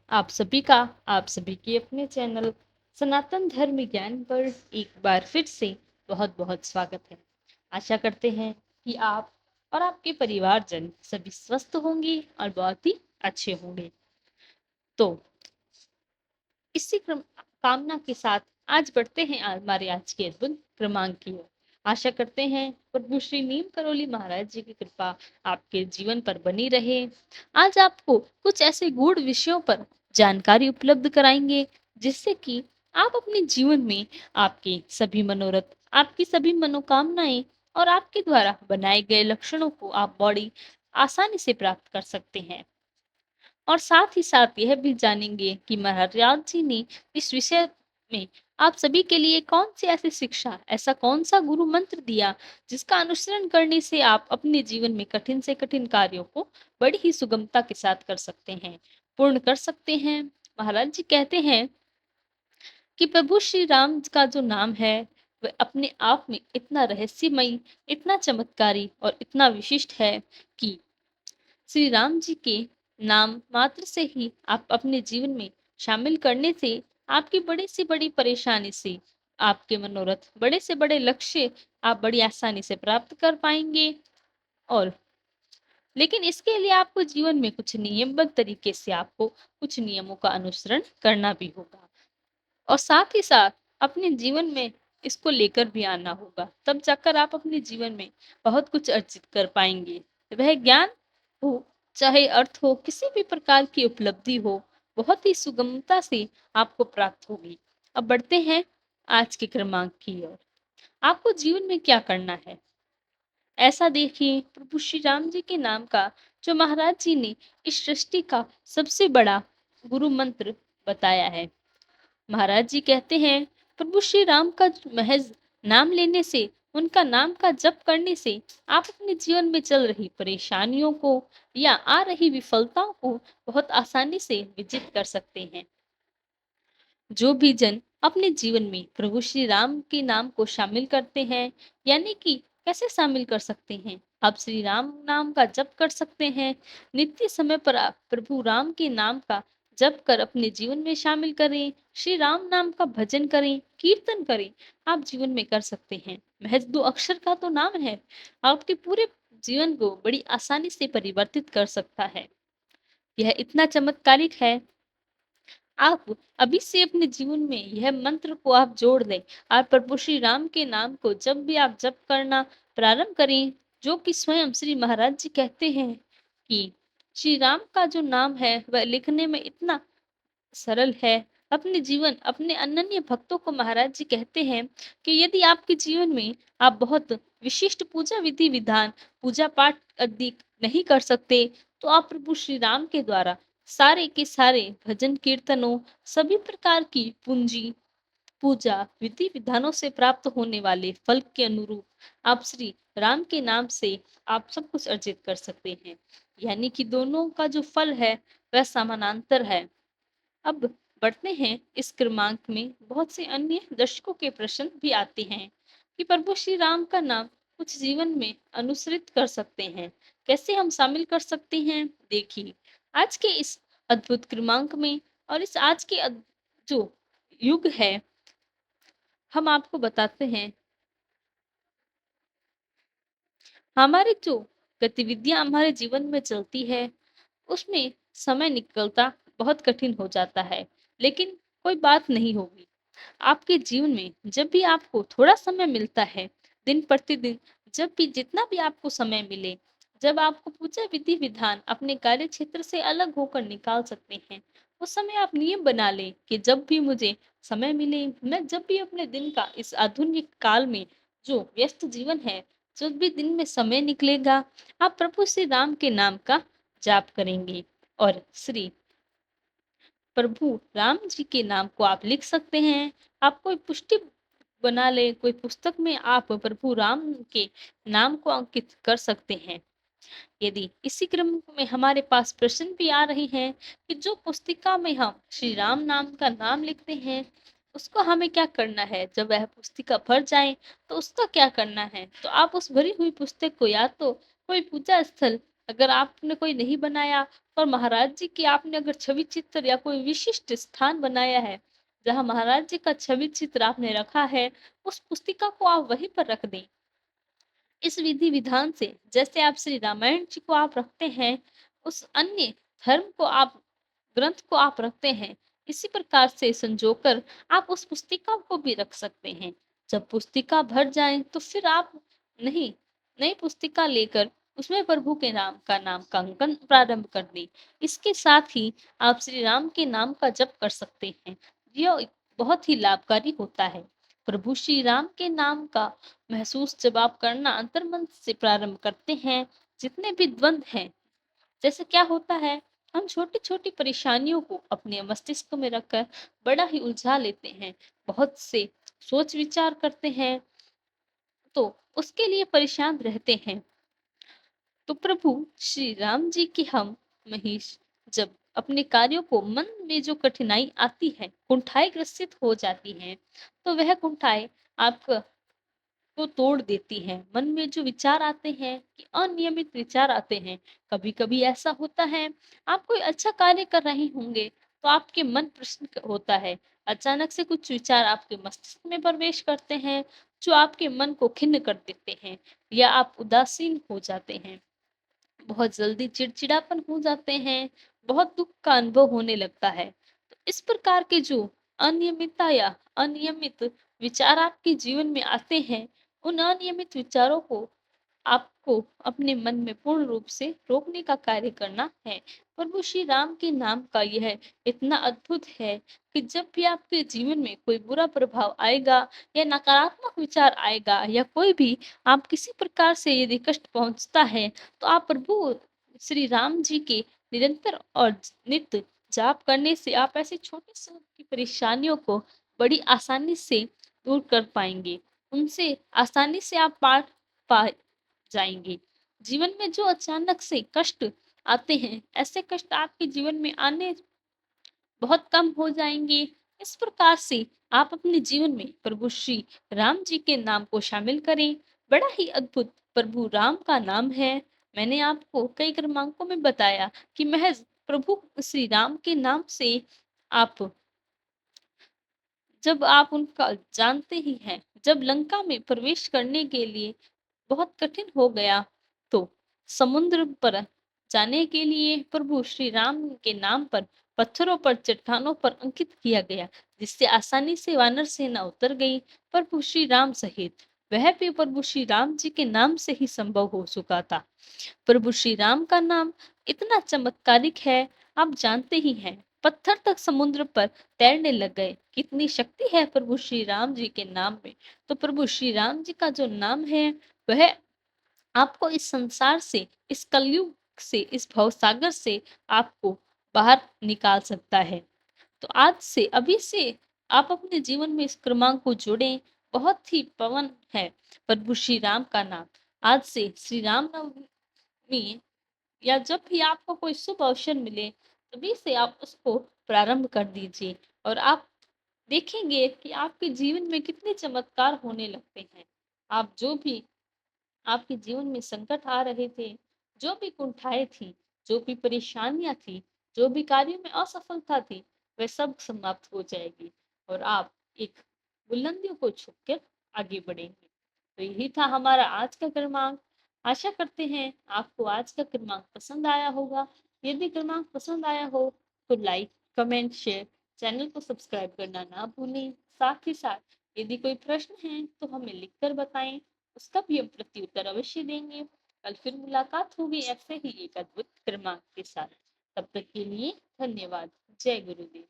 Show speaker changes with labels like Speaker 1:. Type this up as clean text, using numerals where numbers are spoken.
Speaker 1: आप सभी के अपने चैनल सनातन धर्म ज्ञान पर एक बार फिर से बहुत बहुत स्वागत है। आशा करते हैं कि आप और आपके परिवारजन सभी स्वस्थ होंगे और बहुत ही अच्छे होंगे। तो इसी कामना के साथ आज बढ़ते हैं हमारे आज के अद्भुत क्रमांक की ओर। आशा करते हैं प्रभु श्री नीम करोली महाराज जी की कृपा आपके जीवन पर बनी रहे। आज आपको कुछ ऐसे गूढ़ विषयों पर जानकारी उपलब्ध कराएंगे जिससे कि आप अपने जीवन में आपके सभी मनोरथ, आपकी सभी मनोकामनाएं और आपके द्वारा बनाए गए लक्षणों को आप बड़ी आसानी से प्राप्त कर सकते हैं। और साथ ही साथ यह भी जानेंगे कि महाराज जी ने इस विषय में आप सभी के लिए कौन सी ऐसी शिक्षा, ऐसा कौन सा गुरु मंत्र दिया जिसका अनुसरण करने से आप अपने जीवन में कठिन से कठिन कार्यों को बड़ी ही सुगमता के साथ कर सकते हैं, पूर्ण कर सकते हैं। महाराज जी कहते हैं कि प्रभु श्री राम का जो नाम है वह अपने आप में इतना रहस्यमयी, इतना चमत्कारी और इतना विशिष्ट है कि श्री राम जी के नाम मात्र से ही आप अपने जीवन में शामिल करने से आपकी बड़ी से बड़ी परेशानी से, आपके मनोरथ, बड़े से बड़े लक्ष्य आप बड़ी आसानी से प्राप्त कर पाएंगे। और लेकिन इसके लिए आपको जीवन में कुछ नियमबद्ध तरीके से आपको कुछ नियमों का अनुसरण करना भी होगा और साथ ही साथ अपने जीवन में इसको लेकर भी आना होगा। तब जाकर आप अपने जीवन में बहुत कुछ अर्जित कर पाएंगे। वह ज्ञान हो, चाहे अर्थ हो, किसी भी प्रकार की उपलब्धि हो, बहुत ही सुगमता से आपको प्राप्त होगी। अब बढ़ते हैं आज के क्रमांक की ओर। आपको जीवन में क्या करना है? ऐसा देखिए, प्रभु श्री राम जी के नाम का जो महाराज जी ने इस सृष्टि का सबसे बड़ा गुरु मंत्र बताया है। महाराज जी कहते हैं प्रभु श्री राम का महज नाम लेने से, उनका नाम का जप करने से आप अपने जीवन में चल रही परेशानियों को या आ रही विफलताओं को बहुत आसानी से विजित कर सकते हैं। जो भी जन अपने जीवन में प्रभु श्री राम के नाम को शामिल करते हैं, यानी कि कैसे शामिल कर सकते हैं? आप श्री राम नाम का जप कर सकते हैं। नित्य समय पर आप प्रभु राम के नाम का जप कर अपने जीवन में शामिल करें। श्री राम नाम का भजन करें, कीर्तन करें। आप जीवन में कर सकते हैं। महज 2 अक्षर का तो नाम है, आपके पूरे जीवन को बड़ी आसानी से परिवर्तित कर सकता है। यह इतना चमत्कारिक है। आप अभी से अपने जीवन में यह मंत्र को आप जोड़ दें और प्रभु श्री राम के नाम को जब भी आप जप करना प्रारंभ करें, जो कि स्वयं श्री महाराज जी कहते हैं कि श्री राम का जो नाम है वह लिखने में इतना सरल है। अपने जीवन, अपने अनन्य भक्तों को महाराज जी कहते हैं कि यदि आपके जीवन में आप बहुत विशिष्ट पूजा विधि विधान, पूजा पाठ आदि नहीं कर सकते, तो आप प्रभु श्री राम के द्वारा सारे के सारे भजन कीर्तनों, सभी प्रकार की पूंजी पूजा विधि विधानों से प्राप्त होने वाले फल के अनुरूप आप श्री राम के नाम से आप सब कुछ अर्जित कर सकते हैं। यानी कि दोनों का जो फल है वह समानांतर है। अब बढ़ते हैं इस क्रमांक में बहुत से अन्य दर्शकों के प्रश्न भी आते हैं कि प्रभु श्री राम का नाम कुछ जीवन में अनुसरित कर सकते हैं, कैसे हम शामिल कर सकते हैं? देखिए, आज के इस अद्भुत क्रमांक में और इस आज के जो युग है, हम आपको बताते हैं हमारी जो गतिविधियां हमारे जीवन में चलती है उसमें समय निकलता बहुत कठिन हो जाता है। लेकिन कोई बात नहीं होगी। आपके जीवन में जब भी आपको थोड़ा समय मिलता है, दिन प्रतिदिन जब भी जितना भी आपको समय मिले, जब आपको पूजा विधि विधान अपने कार्य क्षेत्र से अलग होकर निकाल सकते हैं, उस समय आप नियम बना लें कि जब भी मुझे समय मिले, मैं जब भी अपने दिन का इस आधुनिक काल में जो व्यस्त जीवन है, जब भी दिन में समय निकलेगा, आप प्रभु श्री राम के नाम का जाप करेंगे और श्री प्रभु राम जी के नाम को आप लिख सकते हैं। आप कोई पुष्टि बना ले, कोई पुस्तक में आप प्रभु राम के नाम को अंकित कर सकते हैं। यदि इसी क्रम में हमारे पास प्रश्न भी आ रहे हैं कि जो पुस्तिका में हम श्री राम नाम का नाम लिखते हैं उसको हमें क्या करना है, जब वह पुस्तिका भर जाए तो उसका क्या करना है, तो आप उस भरी हुई पुस्तक को या तो कोई पूजा स्थल अगर आपने कोई नहीं बनाया, और महाराज जी की आपने अगर छवि चित्र या कोई विशिष्ट स्थान बनाया है, जहाँ महाराज जी का छवि चित्र आपने रखा है, उस पुस्तिका को आप वहीं पर रख दें। इस विधि विधान से जैसे आप श्री रामायण जी को आप रखते हैं, उस अन्य धर्म को आप ग्रंथ को आप रखते हैं, इसी प्रकार से संजोकर आप उस पुस्तिका को भी रख सकते हैं। जब पुस्तिका भर जाए तो फिर आप नहीं नई पुस्तिका लेकर उसमें प्रभु के नाम का अंकन प्रारंभ कर दें। इसके साथ ही आप श्री राम के नाम का जप कर सकते हैं। यह बहुत ही लाभकारी होता है। प्रभु श्री राम के नाम का महसूस जब आप करना अंतर्मन से प्रारंभ करते हैं, जितने भी द्वंद्व हैं, जैसे क्या होता है, हम छोटी छोटी परेशानियों को अपने मस्तिष्क में रखकर बड़ा ही उलझा लेते हैं, बहुत से सोच विचार करते हैं, तो उसके लिए परेशान रहते हैं। तो प्रभु श्री राम जी की हम महिष जब अपने कार्यों को मन में जो कठिनाई आती है, कुंठाई ग्रसित हो जाती है, तो वह कुंठाई आपका को तोड़ देती है। मन में जो विचार आते हैं कि अनियमित विचार आते हैं, कभी कभी ऐसा होता है, आप कोई अच्छा कार्य कर रहे होंगे तो आपके मन प्रश्न होता है, अचानक से कुछ विचार आपके मस्तिष्क में प्रवेश करते हैं, जो आपके मन को खिन्न कर देते हैं, या आप उदासीन हो जाते हैं, बहुत जल्दी चिड़चिड़ापन हो जाते हैं, बहुत दुख का अनुभव होने लगता है। तो इस प्रकार के जो अनियमितता या अनियमित विचार आपके जीवन में आते हैं, उन अनियमित विचारों को आपको अपने मन में पूर्ण रूप से रोकने का कार्य करना है। प्रभु श्री राम के नाम का यह इतना अद्भुत है कि जब भी आपके जीवन में कोई बुरा प्रभाव आएगा या नकारात्मक विचार आएगा, या कोई भी आप किसी प्रकार से यदि कष्ट पहुंचता है, तो आप प्रभु श्री राम जी के निरंतर और नित्य जाप करने से आप ऐसी छोटी सी परेशानियों को बड़ी आसानी से दूर कर पाएंगे। उनसे आसानी से आप पार पा जाएंगे। जीवन में जो अचानक से कष्ट आते हैं, ऐसे कष्ट आपके जीवन में आने बहुत कम हो जाएंगे। इस प्रकार से आप अपने जीवन में प्रभु श्री राम जी के नाम को शामिल करें। बड़ा ही अद्भुत प्रभु राम का नाम है। मैंने आपको कई क्रमांकों में बताया कि महज प्रभु श्री राम के नाम से आप, जब आप उनका जानते ही हैं, जब लंका में प्रवेश करने के लिए बहुत कठिन हो गया, तो समुद्र पर जाने के लिए प्रभु श्री राम के नाम पर पत्थरों पर चट्टानों पर अंकित किया गया, जिससे आसानी से वानर सेना उतर गई प्रभु श्री राम सहित। वह भी प्रभु श्री राम जी के नाम से ही संभव हो चुका था। प्रभु श्री राम का नाम इतना चमत्कारिक है, आप जानते ही हैं, पत्थर तक समुद्र पर तैरने लग गए। कितनी शक्ति है प्रभु श्री राम जी के नाम में। तो प्रभु श्री राम जी का जो नाम है, वह आपको इस संसार से, इस कलयुग से, इस भवसागर से आपको बाहर निकाल सकता है। तो आज से, अभी से आप अपने जीवन में इस क्रमांक को जोड़ें। बहुत ही पवन है प्रभु श्री राम का नाम। आज से श्री राम नवमी, या जब भी आपको कोई शुभ अवसर मिले, तभी से आप उसको प्रारंभ कर दीजिए, और आप देखेंगे कि आपके जीवन में कितने चमत्कार होने लगते हैं। आप जो भी आपके जीवन में संकट आ रहे थे, जो भी कुंठाएं थी, जो भी परेशानियां थी, जो भी कार्यों में असफलता थी, वह सब समाप्त हो जाएगी, और आप एक बुलंदियों को छूकर आगे बढ़ेंगे। तो यही था हमारा आज का क्रमांक। आशा करते हैं आपको आज का क्रमांक पसंद आया होगा। यदि क्रमांक पसंद आया हो तो लाइक, कमेंट, शेयर, चैनल को सब्सक्राइब करना ना भूलें। साथ ही साथ यदि कोई प्रश्न है तो हमें लिखकर बताएं, उसका भी हम प्रत्युत्तर अवश्य देंगे। कल फिर मुलाकात होगी ऐसे ही एक अद्भुत क्रमांक के साथ। तब तक के लिए धन्यवाद। जय गुरुदेव।